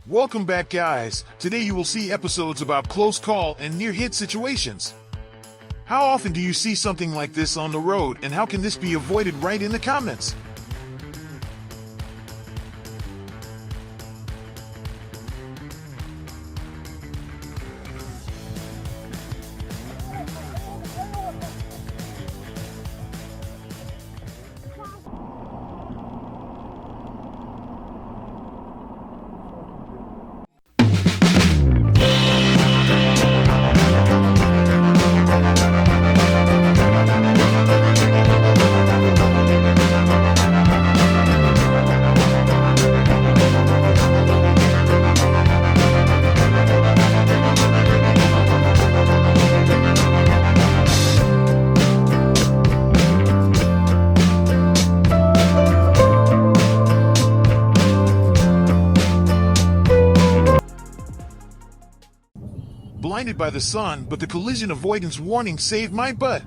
Welcome back, guys. Today you will see episodes about close call and near hit situations. How often do you see something like this on the road, and how can this be avoided? Write in the comments. Blinded by the sun, but the collision avoidance warning saved my butt.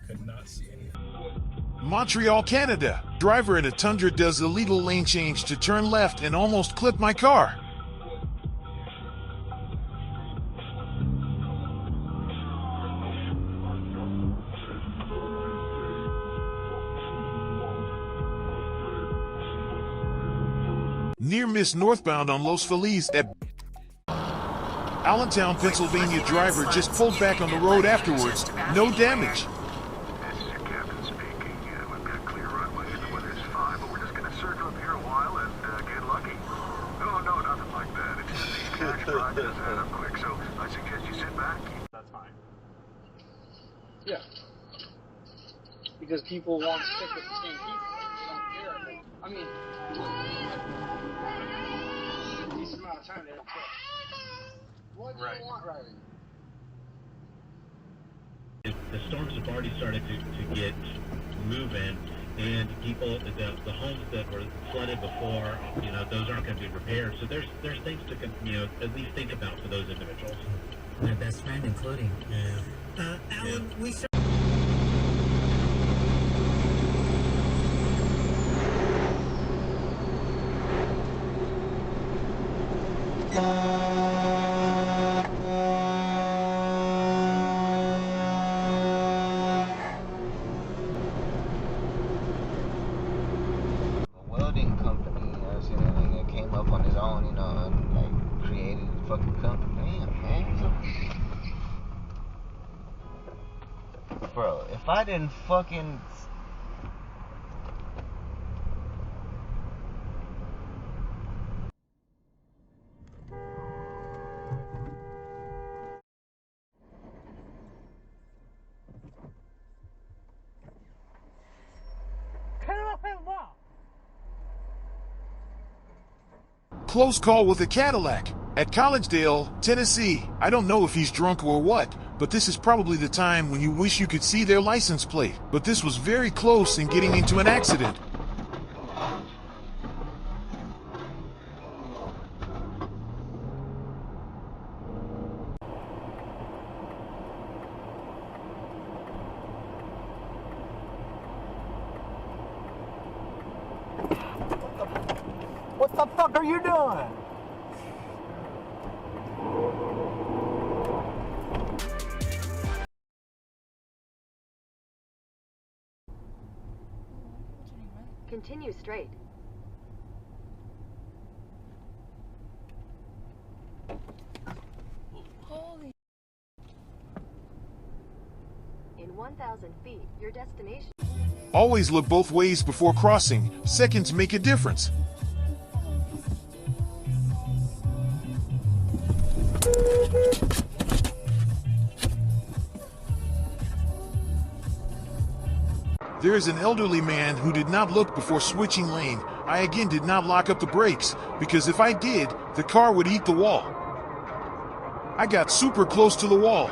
Could not see anything. Montreal, Canada. Driver in a Tundra does illegal lane change to turn left and almost clip my car. Near miss northbound on Los Feliz at Allentown, Pennsylvania. Driver just pulled back on the road afterwards. No damage. This is your captain speaking. We've got clear runway and the weather's fine, but we're just going to circle up here a while and get lucky. Oh, no, nothing like that. It's just these tax drives add up quick, so I suggest you sit back. That's fine. Yeah. Because people want to stick with the same people. They don't care. I mean, a decent amount of time they don't care. What do you want driving? The storms have already started to get moving, and people, the homes that were flooded before, those aren't going to be repaired. So there's things to, at least think about for those individuals. My best friend, including. Yeah. Alan, we. Welding company, that came up on his own, and like created a fucking company. Damn, man. Bro, if I didn't fucking Close call with a Cadillac at Collegedale, Tennessee. I don't know if he's drunk or what, but this is probably the time when you wish you could see their license plate. But this was very close in getting into an accident. What the fuck are you doing? Continue straight. Holy. In 1,000 feet, your destination. Always look both ways before crossing. Seconds make a difference. There is an elderly man who did not look before switching lane. I again did not lock up the brakes, because if I did, the car would eat the wall. I got super close to the wall.